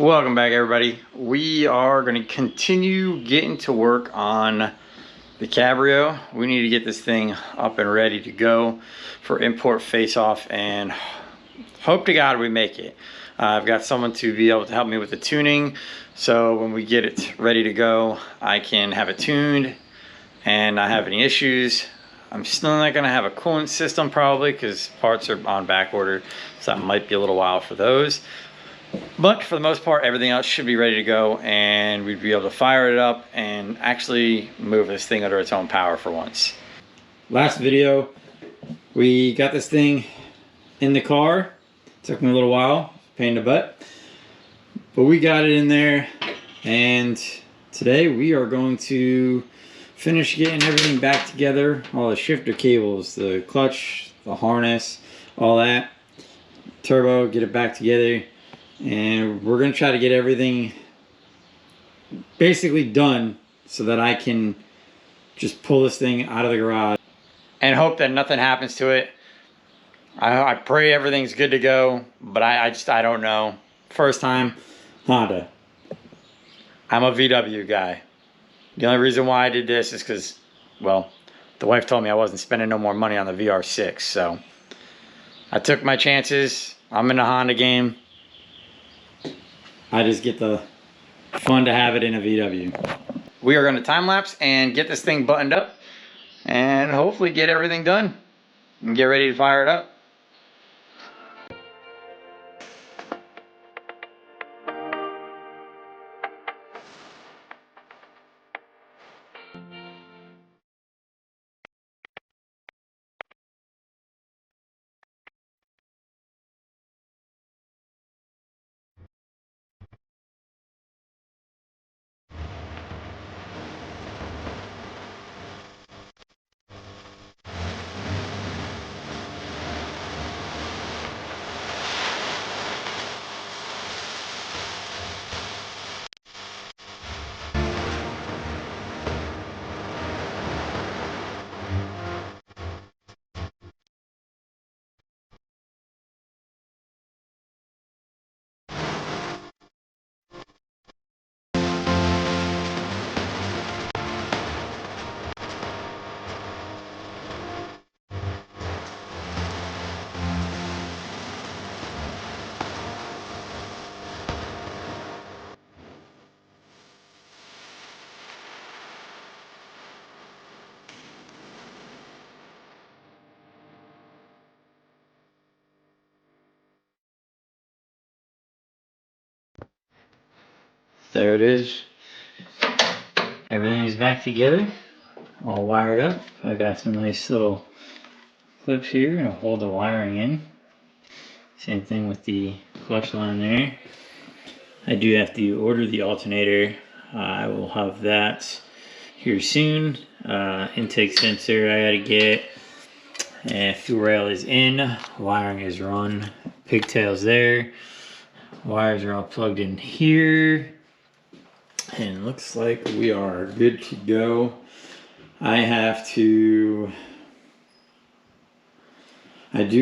Welcome back, everybody. We are going to continue getting to work on the Kabrio. We need to get this thing up and ready to go for import face-off, and hope to God we make it. I've got someone to be able to help me with the tuning, so when we get it ready to go, I can have it tuned and not have any issues. I'm still not going to have a coolant system probably because parts are on back order, so that might be a little while for those. But for the most part, everything else should be ready to go, and we'd be able to fire it up and actually move this thing under its own power for once. Last video, we got this thing in the car. Took me a little while, pain in the butt, but we got it in there, and today we are going to finish getting everything back together. All the shifter cables, the clutch, the harness, all that. Turbo, get it back together. And we're going to try to get everything basically done so that I can just pull this thing out of the garage and hope that nothing happens to it. I pray everything's good to go, but I don't know. First time Honda. I'm a VW guy. The only reason why I did this is because, well, the wife told me I wasn't spending no more money on the VR6, so I took my chances. I'm in the Honda game. I just get the fun to have it in a VW. We are going to time lapse and get this thing buttoned up and hopefully get everything done and get ready to fire it up. There it is. Everything's back together, all wired up. I got some nice little clips here to hold the wiring in. Same thing with the clutch line there. I do have to order the alternator. I will have that here soon. Intake sensor I gotta get. And fuel rail is in. Wiring is run. Pigtails there. Wires are all plugged in here. And it looks like we are good to go. I do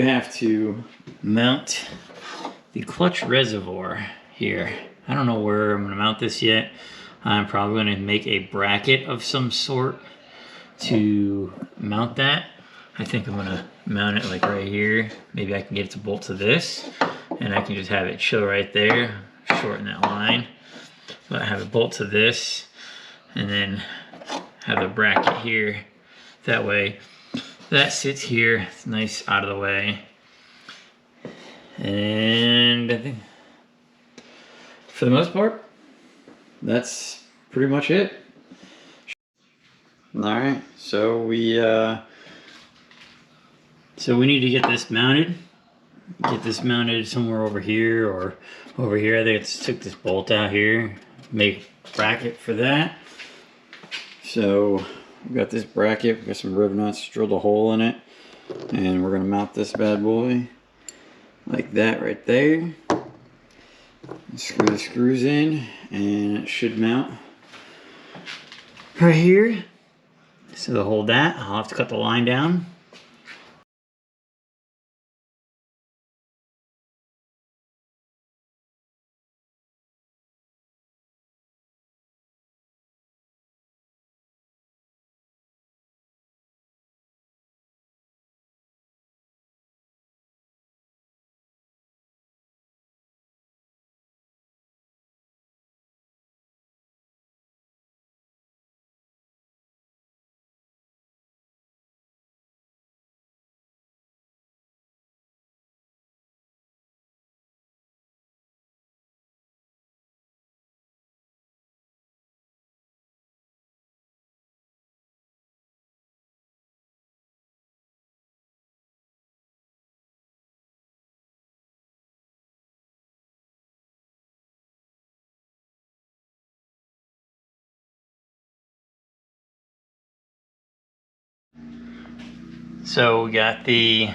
have to mount the clutch reservoir here. I don't know where I'm going to mount this yet. I'm probably going to make a bracket of some sort to mount that. I think I'm going to mount it like right here. Maybe I can get it to bolt to this, and I can just have it chill right there, shorten that line. But I have it bolt to this, and then have the bracket here. That way, that sits here. It's nice out of the way. And I think, for the most part, that's pretty much it. All right, so we need to get this mounted. Get this mounted somewhere over here or over here. I think I just took this bolt out here. Make a bracket for that. So we've got this bracket, we've got some rib nuts, drilled a hole in it, and we're gonna mount this bad boy like that right there. Screw the screws in, and it should mount right here. So to hold that, I'll have to cut the line down. So we got the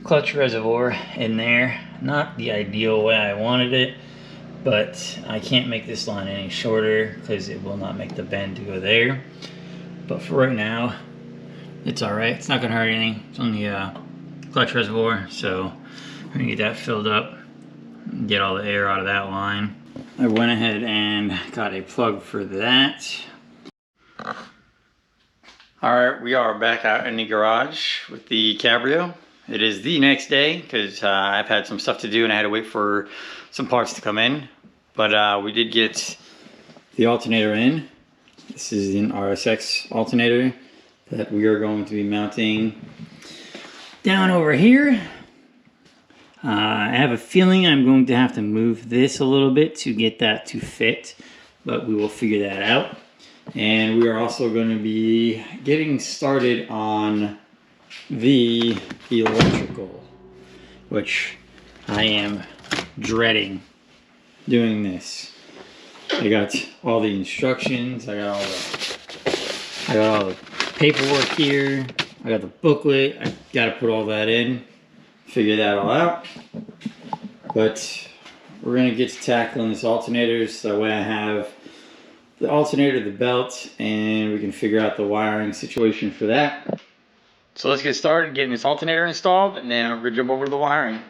clutch reservoir in there. Not the ideal way I wanted it, but I can't make this line any shorter because it will not make the bend to go there. But for right now, it's all right. It's not gonna hurt anything. It's on the clutch reservoir, so we're gonna get that filled up and get all the air out of that line. I went ahead and got a plug for that. All right, we are back out in the garage with the Kabrio. It is the next day because I've had some stuff to do and I had to wait for some parts to come in. But we did get the alternator in. This is an RSX alternator that we are going to be mounting down over here. I have a feeling I'm going to have to move this a little bit to get that to fit, but we will figure that out. And we are also going to be getting started on the electrical, which I am dreading doing this. I got all the instructions, I got all the paperwork here, I got the booklet, I got to put all that in, figure that all out. But we're going to get to tackling this alternator, so that way I have the alternator, the belt, and we can figure out the wiring situation for that. So let's get started getting this alternator installed, and then we're gonna jump over to the wiring.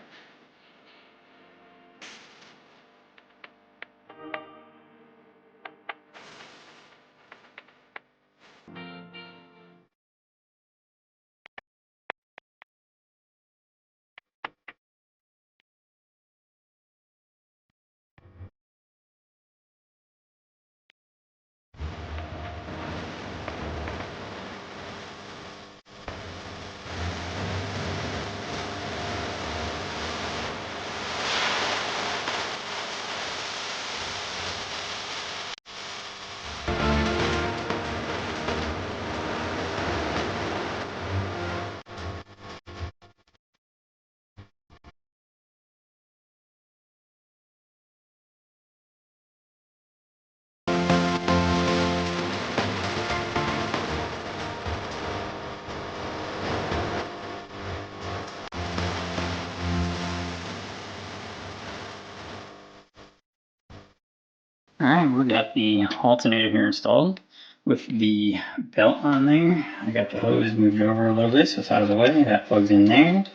Alright, we got the alternator here installed with the belt on there. I got the hose moved over a little bit so it's out of the way. That plugs in there.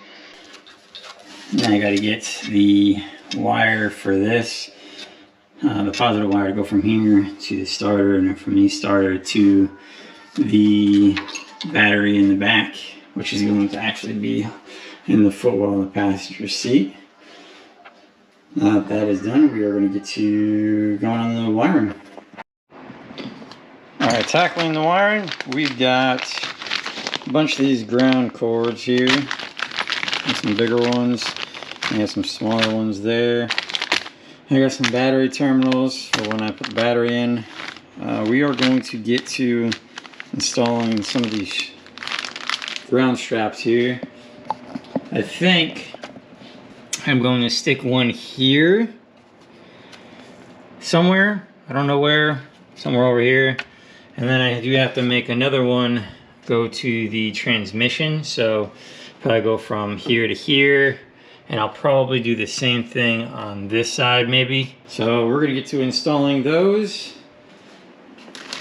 Then I got to get the wire for this, the positive wire to go from here to the starter, and then from the starter to the battery in the back, which is going to actually be in the footwell of the passenger seat. Now that that is done, we are going to get to going on the wiring. Alright, tackling the wiring, we've got a bunch of these ground cords here. And some bigger ones. I got some smaller ones there. I got some battery terminals for when I put the battery in. We are going to get to installing some of these ground straps here. I think I'm going to stick one here somewhere. I don't know where. Somewhere over here. And then I do have to make another one go to the transmission. So probably go from here to here. And I'll probably do the same thing on this side maybe. So we're going to get to installing those.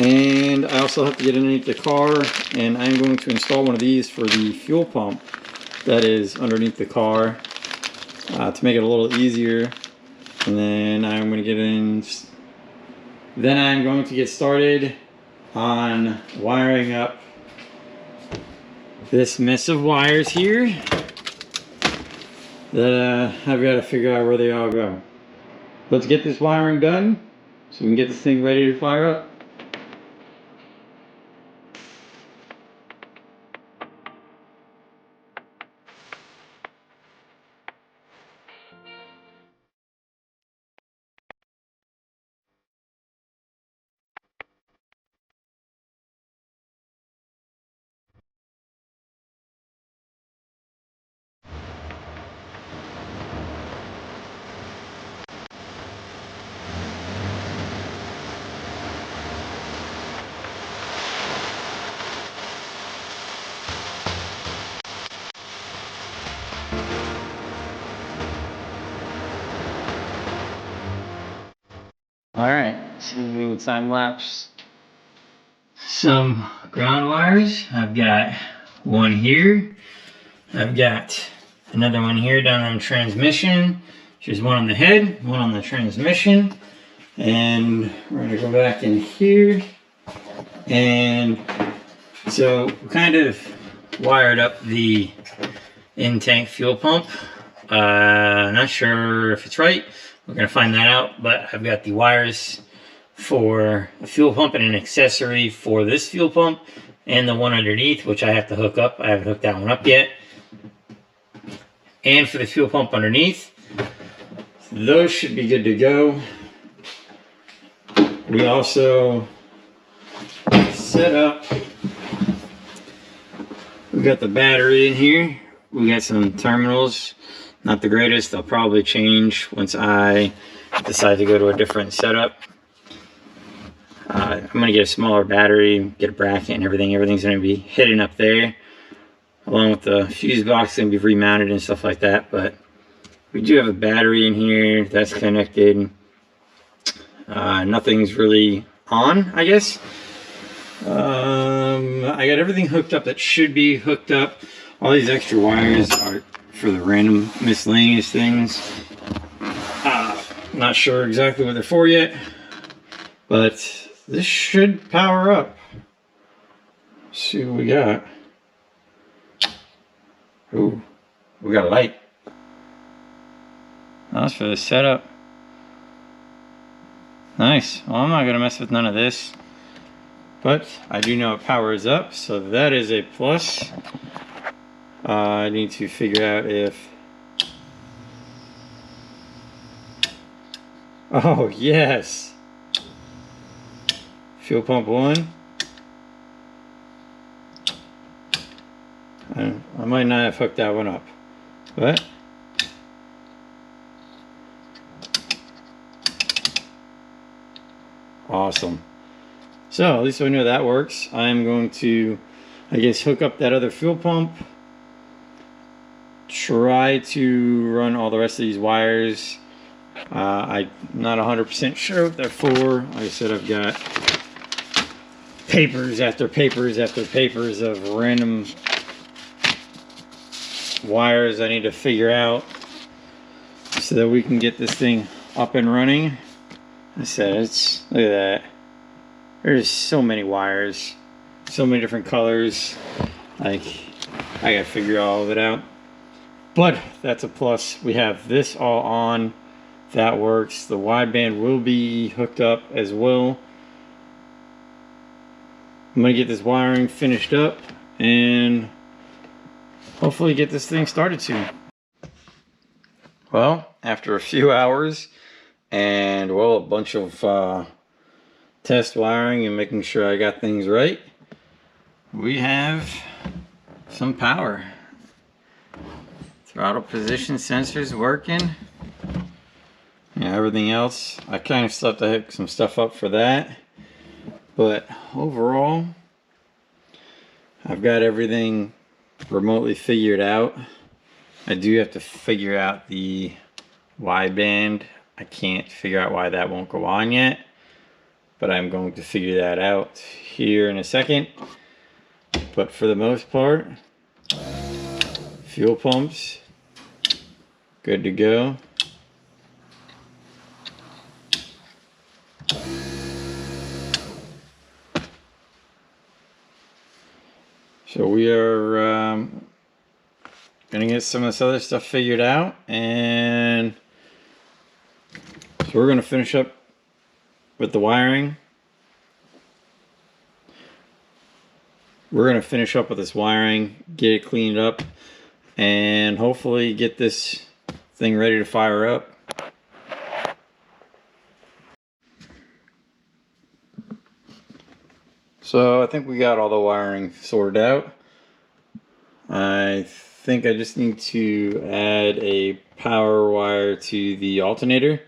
And I also have to get underneath the car. And I'm going to install one of these for the fuel pump that is underneath the car. To make it a little easier. And then I'm going to get in. Then I'm going to get started on wiring up this mess of wires here that I've got to figure out where they all go. Let's get this wiring done so we can get this thing ready to fire up. All right, so time lapse. Some ground wires. I've got one here. I've got another one here down on transmission. There's one on the head, one on the transmission. And we're gonna go back in here. And so we kind of wired up the in-tank fuel pump. Not sure if it's right. We're gonna find that out, but I've got the wires for a fuel pump and an accessory for this fuel pump and the one underneath, which I have to hook up. I haven't hooked that one up yet. And for the fuel pump underneath, those should be good to go. We also set up, we got the battery in here. We got some terminals, not the greatest. They'll probably change once I decide to go to a different setup. I'm gonna get a smaller battery, get a bracket and everything. Everything's gonna be hidden up there, along with the fuse box gonna be remounted and stuff like that. But we do have a battery in here that's connected. Nothing's really on, I guess. I got everything hooked up that should be hooked up. All these extra wires are for the random miscellaneous things. Not sure exactly what they're for yet, but this should power up. Let's see what we got. Ooh, we got a light. That's for the setup. Nice. Well, I'm not gonna mess with none of this, but I do know it powers up, so that is a plus. I need to figure out if... Oh, yes! Fuel pump 1. I might not have hooked that one up, but... Awesome. So at least we know that works. I'm going to, I guess, hook up that other fuel pump. Try to run all the rest of these wires. I'm not 100% sure what they're for. Like I said, I've got papers after papers after papers of random wires I need to figure out so that we can get this thing up and running. I said, look at that. There's so many wires, so many different colors. Like, I gotta figure all of it out. But that's a plus. We have this all on. That works. The wideband will be hooked up as well. I'm gonna get this wiring finished up and hopefully get this thing started soon. Well, after a few hours and, well, a bunch of test wiring and making sure I got things right, we have some power. Throttle position sensors working. Yeah, everything else, I kind of still have to hook some stuff up for that, but overall I've got everything remotely figured out. I do have to figure out the wideband. I can't figure out why that won't go on yet, but I'm going to figure that out here in a second. But for the most part, fuel pumps good to go. So we are gonna get some of this other stuff figured out, and so we're gonna finish up with the wiring. We're gonna finish up with this wiring, get it cleaned up, and hopefully get this thing ready to fire up. So I think we got all the wiring sorted out. I think I just need to add a power wire to the alternator,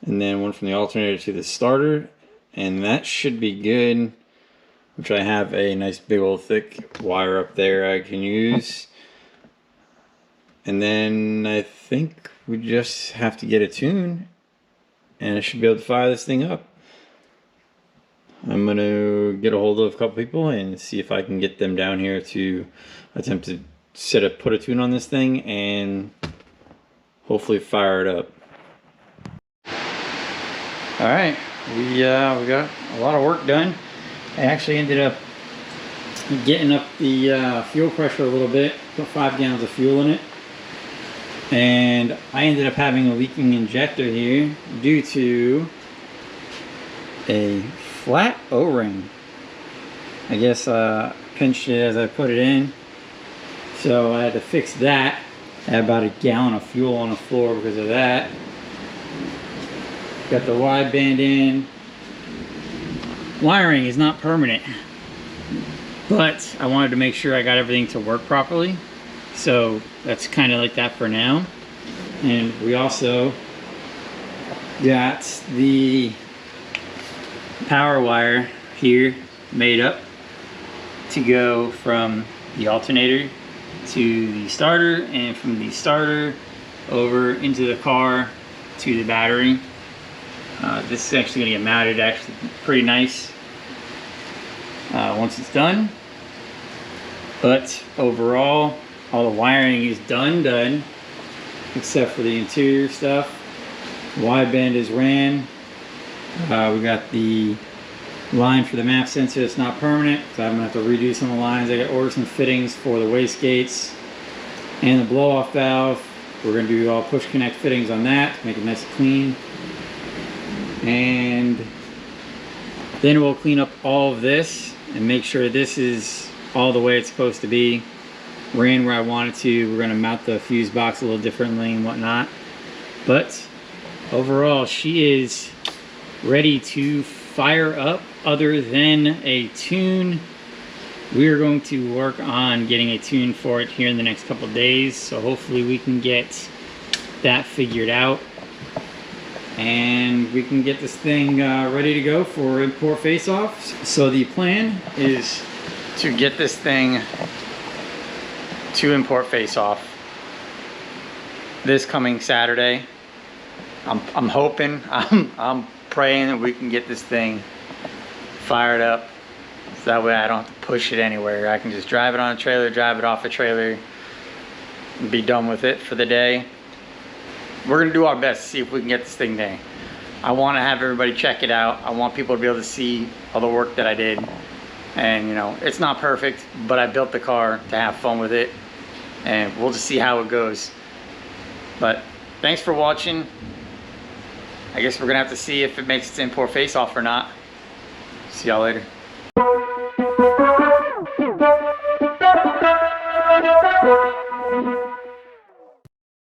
and then one from the alternator to the starter, and that should be good. Which I have a nice big old thick wire up there I can use. And then I think we just have to get a tune and I should be able to fire this thing up. I'm going to get a hold of a couple people and see if I can get them down here to attempt to put a tune on this thing and hopefully fire it up. All right, we got a lot of work done. I actually ended up getting up the fuel pressure a little bit, put 5 gallons of fuel in it. And I ended up having a leaking injector here due to a flat O-ring. I guess pinched it as I put it in. So I had to fix that. I had about a gallon of fuel on the floor because of that. Got the wideband in. Wiring is not permanent, but I wanted to make sure I got everything to work properly. So that's kind of like that for now. And we also got the power wire here made up to go from the alternator to the starter, and from the starter over into the car to the battery. This is actually going to get mounted actually pretty nice once it's done. But overall, all the wiring is done except for the interior stuff. Wideband is ran. We got the line for the map sensor that's not permanent, so I'm gonna have to redo some of the lines. I got to order some fittings for the wastegates and the blow-off valve. We're gonna do all push connect fittings on that to make it nice and clean. And then we'll clean up all of this and make sure this is all the way it's supposed to be. Ran where I wanted to. We're gonna mount the fuse box a little differently and whatnot. But overall, she is ready to fire up. Other than a tune, we are going to work on getting a tune for it here in the next couple of days. So hopefully we can get that figured out and we can get this thing ready to go for import face-offs. So the plan is to get this thing to import face-off this coming Saturday. I'm hoping, I'm praying that we can get this thing fired up, so that way I don't have to push it anywhere. I can just drive it on a trailer, drive it off a trailer, and be done with it for the day. We're gonna do our best to see if we can get this thing there. I want to have everybody check it out. I want people to be able to see all the work that I did. And you know, it's not perfect, but I built the car to have fun with it, and we'll just see how it goes. But thanks for watching. I guess we're gonna have to see if it makes it to import face-off or not. See y'all later.